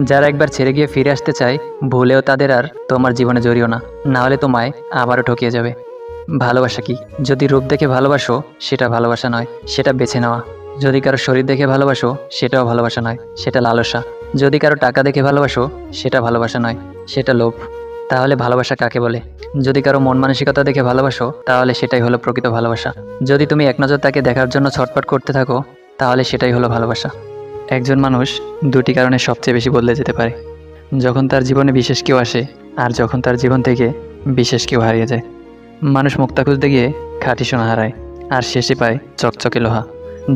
যারা একবার ছেড়ে গিয়ে ফিরে আসতে চায়, ভুলেও তাদের আর তোমার জীবনে জড়িও না, না হলে তোমায় আবারও ঠকিয়ে যাবে। ভালোবাসা কি? যদি রূপ দেখে ভালোবাসো সেটা ভালোবাসা নয়, সেটা বেছে নেওয়া। যদি কারো শরীর দেখে ভালোবাসো সেটাও ভালোবাসা নয়, সেটা লালসা। যদি কারো টাকা দেখে ভালোবাসো সেটা ভালোবাসা নয়, সেটা লোভ। তাহলে ভালোবাসা কাকে বলে? যদি কারো মন মানসিকতা দেখে ভালোবাসো তাহলে সেটাই হলো প্রকৃত ভালোবাসা। যদি তুমি এক নজর তাকে দেখার জন্য ছটফট করতে থাকো তাহলে সেটাই হলো ভালোবাসা। একজন মানুষ দুটি কারণে সবচেয়ে বেশি বদলে যেতে পারে: যখন তার জীবনে বিশেষ কেউ আসে, আর যখন তার জীবন থেকে বিশেষ কেউ হারিয়ে যায়। মানুষ মুক্তা খুঁজতে গিয়ে খাঁটি সোনা হারায়, আর শেষে পায় চকচকে লোহা,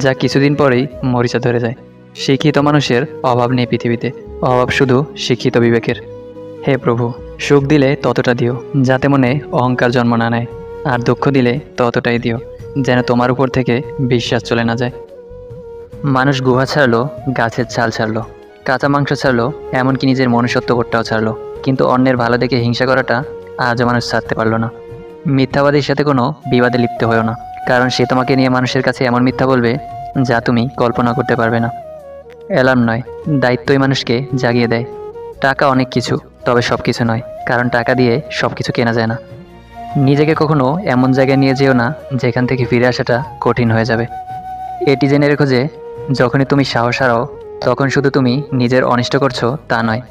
যা কিছুদিন পরেই মরিচা ধরে যায়। শিক্ষিত মানুষের অভাব নেই পৃথিবীতে, অভাব শুধু শিক্ষিত বিবেকের। হে প্রভু, সুখ দিলে ততটা দিও যাতে মনে অহংকার জন্ম না নেয়, আর দুঃখ দিলে ততটাই দিও যেন তোমার উপর থেকে বিশ্বাস চলে না যায়। মানুষ গুহা ছাড়লো, গাছের ছাল ছাড়লো, কাঁচা মাংস ছাড়লো, এমনকি নিজের মনুষ্যত্ববোধটাও ছাড়লো, কিন্তু অন্যের ভালো দেখে হিংসা করাটা আজও মানুষ ছাড়তে পারলো না। মিথ্যাবাদীর সাথে কোনো বিবাদে লিপ্ত হয়েও না, কারণ সে তোমাকে নিয়ে মানুষের কাছে এমন মিথ্যা বলবে যা তুমি কল্পনা করতে পারবে না। অ্যালার্ম নয়, দায়িত্বই মানুষকে জাগিয়ে দেয়। টাকা অনেক কিছু, তবে সব কিছু নয়, কারণ টাকা দিয়ে সব কিছু কেনা যায় না। নিজেকে কখনো এমন জায়গায় নিয়ে যেও না যেখান থেকে ফিরে আসাটা কঠিন হয়ে যাবে। এটি জেনে রেখো যে যখনই তুমি সাহস হারাও তখন শুধু তুমি নিজের অনিষ্ট করছো তা নয়,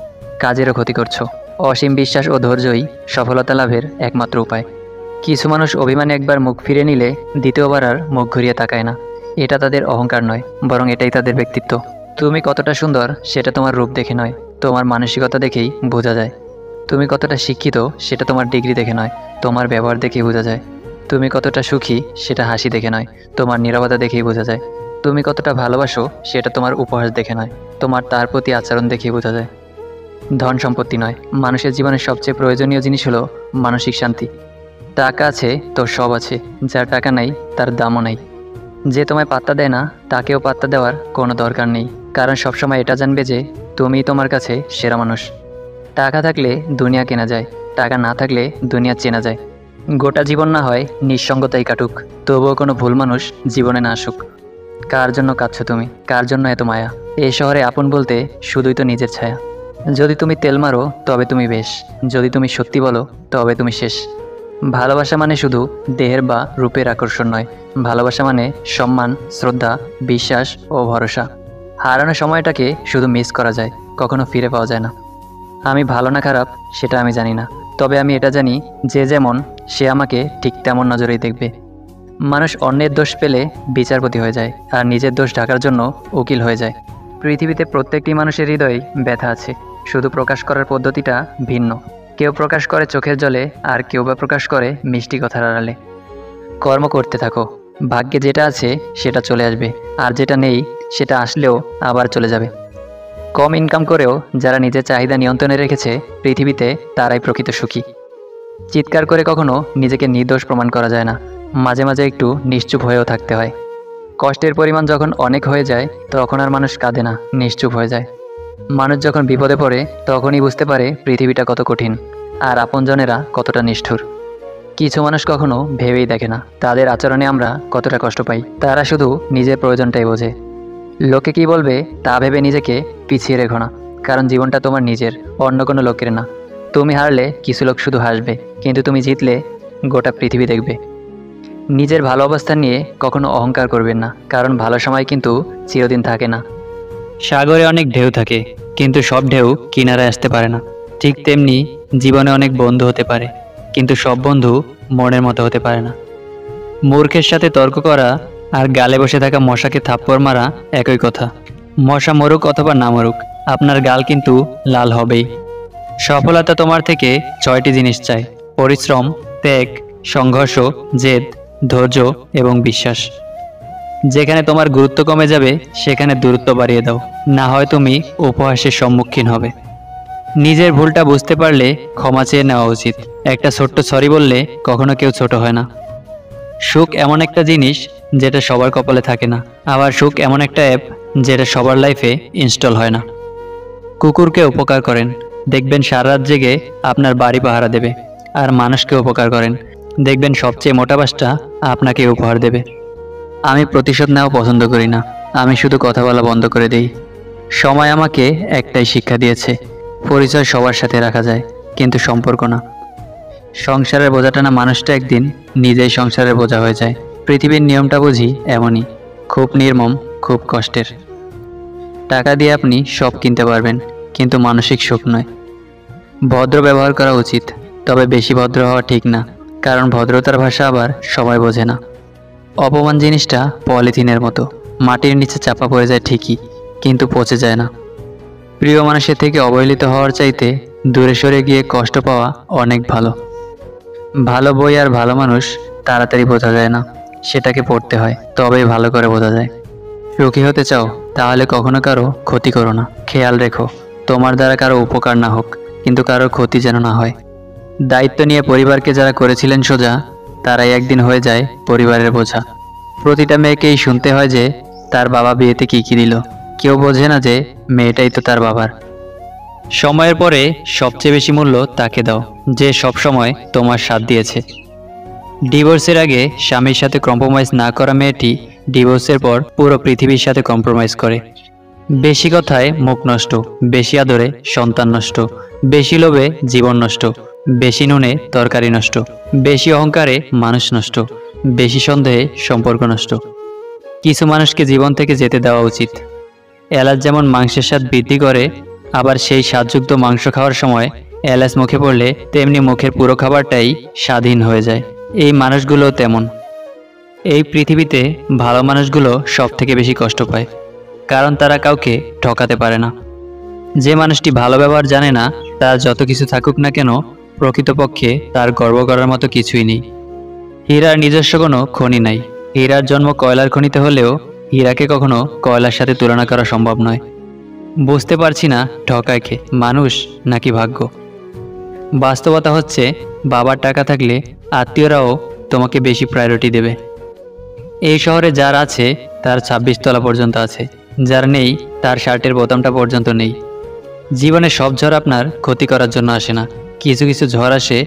কাজেরও ক্ষতি করছো। অসীম বিশ্বাস ও ধৈর্যই সফলতা লাভের একমাত্র উপায়। কিছু মানুষ অভিমানে একবার মুখ ফিরে নিলে দ্বিতীয়বার আর মুখ ঘুরিয়ে তাকায় না। এটা তাদের অহংকার নয়, বরং এটাই তাদের ব্যক্তিত্ব। তুমি কতটা সুন্দর সেটা তোমার রূপ দেখে নয়, তোমার মানসিকতা দেখেই বোঝা যায়। তুমি কতটা শিক্ষিত সেটা তোমার ডিগ্রি দেখে নয়, তোমার ব্যবহার দেখেই বোঝা যায়। তুমি কতটা সুখী সেটা হাসি দেখে নয়, তোমার নীরবতা দেখেই বোঝা যায়। তুমি কতটা ভালোবাসো সেটা তোমার উপহাস দেখে নয়, তোমার তার প্রতি আচরণ দেখেই বোঝা যায়। ধন সম্পত্তি নয়, মানুষের জীবনের সবচেয়ে প্রয়োজনীয় জিনিস হলো মানসিক শান্তি। টাকা আছে তো সব আছে, যার টাকা নাই তার দামও নাই। যে তোমায় পাত্তা দেয় না তাকেও পাত্তা দেওয়ার কোনো দরকার নেই, কারণ সবসময় এটা জানবে যে তুমিই তোমার কাছে সেরা মানুষ। টাকা থাকলে দুনিয়া কেনা যায়, টাকা না থাকলে দুনিয়া চেনা যায়। গোটা জীবন না হয় নিঃসঙ্গতাই কাটুক, তবুও কোনো ভুল মানুষ জীবনে না আসুক। কার জন্য কাঁদছো তুমি? কার জন্য এত মায়া? এই শহরে আপন বলতে শুধুই তো নিজের ছায়া। যদি তুমি তেল মারো তবে তুমি বেশ, যদি তুমি সত্যি বলো তবে তুমি শেষ। ভালোবাসা মানে শুধু দেহের বা রূপের আকর্ষণ নয়, ভালোবাসা মানে সম্মান, শ্রদ্ধা, বিশ্বাস ও ভরসা। হারানো সময়টাকে শুধু মিস করা যায়, কখনো ফিরে পাওয়া যায় না। আমি ভালো না খারাপ সেটা আমি জানি না, তবে আমি এটা জানি যে যেমন সে আমাকে ঠিক তেমন নজরেই দেখবে। মানুষ অন্যের দোষ পেলে বিচারপতি হয়ে যায়, আর নিজের দোষ ঢাকার জন্য উকিল হয়ে যায়। পৃথিবীতে প্রত্যেকটি মানুষের হৃদয়ে ব্যথা আছে, শুধু প্রকাশ করার পদ্ধতিটা ভিন্ন। কেউ প্রকাশ করে চোখের জলে, আর কেউ বা প্রকাশ করে মিষ্টি কথার আড়ালে। কর্ম করতে থাকো, ভাগ্যে যেটা আছে সেটা চলে আসবে, আর যেটা নেই সেটা আসলেও আবার চলে যাবে। কম ইনকাম করেও যারা নিজের চাহিদা নিয়ন্ত্রণে রেখেছে পৃথিবীতে, তারাই প্রকৃত সুখী। চিৎকার করে কখনো নিজেকে নির্দোষ প্রমাণ করা যায় না, মাঝে মাঝে একটু নিশ্চুপ হয়েও থাকতে হয়। কষ্টের পরিমাণ যখন অনেক হয়ে যায় তখন আর মানুষ কাঁদে না, নিশ্চুপ হয়ে যায়। মানুষ যখন বিপদে পড়ে তখনই বুঝতে পারে পৃথিবীটা কত কঠিন, আর আপনজনেরা কতটা নিষ্ঠুর। কিছু মানুষ কখনো ভেবেই দেখে না তাদের আচরণে আমরা কতটা কষ্ট পাই, তারা শুধু নিজের প্রয়োজনটাই বোঝে। লোকে কি বলবে তা ভেবে নিজেকে পিছিয়ে রেখো না, কারণ জীবনটা তোমার নিজের, অন্য কোনো লোকের না। তুমি হারলে কিছু লোক শুধু হাসবে, কিন্তু তুমি জিতলে গোটা পৃথিবী দেখবে। নিজের ভালো অবস্থান নিয়ে কখনো অহংকার করবেন না, কারণ ভালো সময় কিন্তু চিরদিন থাকে না। সাগরে অনেক ঢেউ থাকে, কিন্তু সব ঢেউ কিনারায় আসতে পারে না। ঠিক তেমনি জীবনে অনেক বন্ধু হতে পারে, কিন্তু সব বন্ধু মনের মতো হতে পারে না। মূর্খের সাথে তর্ক করা আর গালে বসে থাকা মশাকে থাপ্পড় মারা একই কথা। মশা মরুক অথবা না মরুক, আপনার গাল কিন্তু লাল হবেই। সফলতা তোমার থেকে 6টি জিনিস চাই: পরিশ্রম, ত্যাগ, সংঘর্ষ, জেদ, ধৈর্য এবং বিশ্বাস। যেখানে তোমার গুরুত্ব কমে যাবে সেখানে দূরত্ব বাড়িয়ে দাও, না হয় তুমি উপহাসের সম্মুখীন হবে। নিজের ভুলটা বুঝতে পারলে ক্ষমা চেয়ে নেওয়া উচিত। একটা ছোট্ট সরি বললে কখনো কেউ ছোট হয় না। সুখ এমন একটা জিনিস যেটা সবার কপালে থাকে না, আবার সুখ এমন একটা অ্যাপ যেটা সবার লাইফে ইনস্টল হয় না। কুকুরকে উপকার করেন, দেখবেন সারা রাত জেগে আপনার বাড়ি পাহারা দেবে। আর মানুষকে উপকার করেন, দেখবেন সবচেয়ে মোটা বাসটা আপনাকে উপহার দেবে। আমি প্রতিশোধ নেওয়া পছন্দ করি না, আমি শুধু কথা বলা বন্ধ করে দিই। সময় আমাকে একটাই শিক্ষা দিয়েছে, পরিচয় সবার সাথে রাখা যায়, কিন্তু সম্পর্ক না। সংসারের বোঝা টানা মানুষটা একদিন নিজেই সংসারের বোঝা হয়ে যায়। পৃথিবীর নিয়মটা বুঝি এমনই, খুব নির্মম, খুব কষ্টের। টাকা দিয়ে আপনি সব কিনতে পারবেন, কিন্তু মানসিক সুখ নয়। ভদ্র ব্যবহার করা উচিত, তবে বেশি ভদ্র হওয়া ঠিক না, কারণ ভদ্রতার ভাষা আবার সবাই বোঝে না। অপমান জিনিসটা পলিথিনের মতো, মাটির নিচে চাপা পড়ে যায় ঠিকই, কিন্তু পচে যায় না। প্রিয় মানুষের থেকে অবহেলিত হওয়ার চাইতে দূরে সরে গিয়ে কষ্ট পাওয়া অনেক ভালো। ভালো বই আর ভালো মানুষ তাড়াতাড়ি বোঝা যায় না, সেটাকে পড়তে হয়, তবেই ভালো করে বোঝা যায়। সুখী হতে চাও, তাহলে কখনো কারো ক্ষতি করো না। খেয়াল রেখো, তোমার দ্বারা কারো উপকার না হোক, কিন্তু কারোর ক্ষতি যেন না হয়। দায়িত্ব নিয়ে পরিবারকে যারা করেছিলেন সোজা, তারাই একদিন হয়ে যায় পরিবারের বোঝা। প্রতিটা মেয়েকেই শুনতে হয় যে তার বাবা বিয়েতে কী কী দিল। কেউ বোঝে না যে মেয়েটাই তো তার বাবার। সময়ের পরে সবচেয়ে বেশি মূল্য তাকে দাও যে সব সময় তোমার সাথ দিয়েছে। ডিভোর্সের আগে স্বামীর সাথে কম্প্রোমাইজ না করা মেয়েটি ডিভোর্সের পর পুরো পৃথিবীর সাথে কম্প্রোমাইজ করে। বেশি কথায় মুখ নষ্ট, বেশি আদরে সন্তান নষ্ট, বেশি লোভে জীবন নষ্ট, বেশি নুনে তরকারি নষ্ট, বেশি অহংকারে মানুষ নষ্ট, বেশি সন্দেহে সম্পর্ক নষ্ট। কিছু মানুষকে জীবন থেকে যেতে দেওয়া উচিত। এলাচ যেমন মাংসের স্বাদ বৃদ্ধি করে, আবার সেই স্বাদযুক্ত মাংস খাওয়ার সময় এলাচ মুখে পড়লে তেমনি মুখের পুরো খাবারটাই স্বাধীন হয়ে যায়। এই মানুষগুলো তেমন। এই পৃথিবীতে ভালো মানুষগুলো সব থেকে বেশি কষ্ট পায়, কারণ তারা কাউকে ঠকাতে পারে না। যে মানুষটি ভালো ব্যবহার জানে না, তার যত কিছু থাকুক না কেন, প্রকৃতপক্ষে তার গর্ব করার মতো কিছুই নেই। হীরার নিজস্ব কোনো খনি নাই। হীরার জন্ম কয়লার খনিতে হলেও হীরাকে কখনো কয়লার সাথে তুলনা করা সম্ভব নয়। বুঝতে পারছি না ঠকায় কে, মানুষ নাকি ভাগ্য। বাস্তবতা হচ্ছে, বাবার টাকা থাকলে আত্মীয়রাও তোমাকে বেশি প্রায়োরিটি দেবে। এই শহরে যার আছে তার 26 তলা পর্যন্ত আছে, যার নেই তার শার্টের বোতামটা পর্যন্ত নেই। জীবনে সব ঝড় আপনার ক্ষতি করার জন্য আসে না, কিছু কিছু ঝড় আসে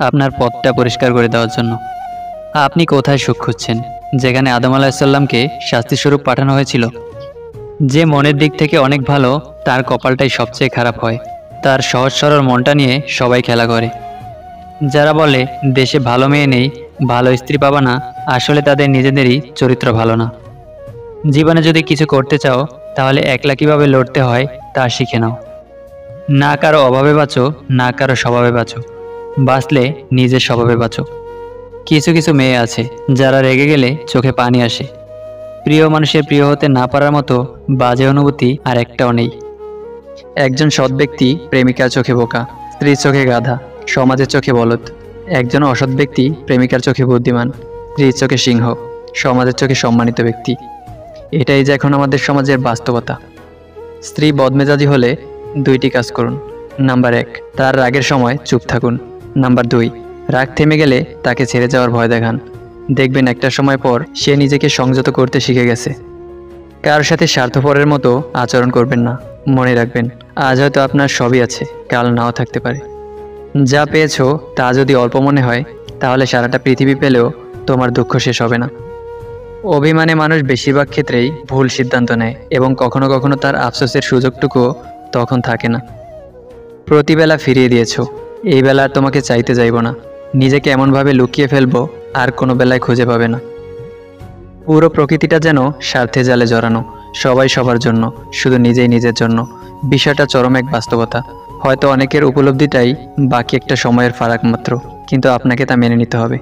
আপনার পথটা পরিষ্কার করে দেওয়ার জন্য। আপনি কোথায় সুখ খুঁজছেন, যেখানে আদম আলাহিসাল্লামকে শাস্তিস্বরূপ পাঠানো হয়েছিল? যে মনের দিক থেকে অনেক ভালো, তার কপালটাই সবচেয়ে খারাপ হয়। তার সহজ সরল মনটা নিয়ে সবাই খেলা করে। যারা বলে দেশে ভালো মেয়ে নেই, ভালো স্ত্রী পাবা না, আসলে তাদের নিজেদেরই চরিত্র ভালো না। জীবনে যদি কিছু করতে চাও, তাহলে একলা কীভাবে লড়তে হয় তা শিখে নাও। না কারো অভাবে বাঁচো, না কারো স্বভাবে বাঁচো, বাঁচলে নিজের স্বভাবে বাঁচো। কিছু কিছু মেয়ে আছে যারা রেগে গেলে চোখে পানি আসে। প্রিয় মানুষের প্রিয় হতে না পারার মতো বাজে অনুভূতি আর একটাও নেই। একজন সৎ ব্যক্তি প্রেমিকার চোখে বোকা, স্ত্রীর চোখে গাধা, সমাজের চোখে বলদ। একজন অসৎ ব্যক্তি প্রেমিকার চোখে বুদ্ধিমান, স্ত্রীর চোখে সিংহ, সমাজের চোখে সম্মানিত ব্যক্তি। এটাই যে এখন আমাদের সমাজের বাস্তবতা। স্ত্রী বদমেজাজি হলে 2টি কাজ করুন। নাম্বার 1, তার রাগের সময় চুপ থাকুন। নাম্বার 2, রাগ থেমে গেলে তাকে ছেড়ে যাওয়ার ভয় দেখান। দেখবেন একটা সময় পর সে নিজেকে সংযত করতে শিখে গেছে। কারোর সাথে স্বার্থপরের মতো আচরণ করবেন না। মনে রাখবেন, আজ হয়তো আপনার সবই আছে, কাল নাও থাকতে পারে। যা পেয়েছো তা যদি অল্প মনে হয়, তাহলে সারাটা পৃথিবী পেলেও তোমার দুঃখ শেষ হবে না। অভিমানে মানুষ বেশিরভাগ ক্ষেত্রেই ভুল সিদ্ধান্ত নেয়, এবং কখনো কখনো তার আফসোসের সুযোগটুকুও তখন থাকে না। প্রতিবেলা ফিরিয়ে দিয়েছো, এই বেলা আর তোমাকে চাইতে যাইব না। নিজেকে এমনভাবে লুকিয়ে ফেলবো আর কোনো বেলায় খুঁজে পাবে না। পুরো প্রকৃতিটা যেন স্বার্থে জালে জড়ানো, সবাই সবার জন্য, শুধু নিজেই নিজের জন্য। বিষয়টা চরম এক বাস্তবতা। হয়তো অনেকের উপলব্ধিটাই বাকি একটা সময়ের ফারাক মাত্র, কিন্তু আপনাকে তা মেনে নিতে হবে।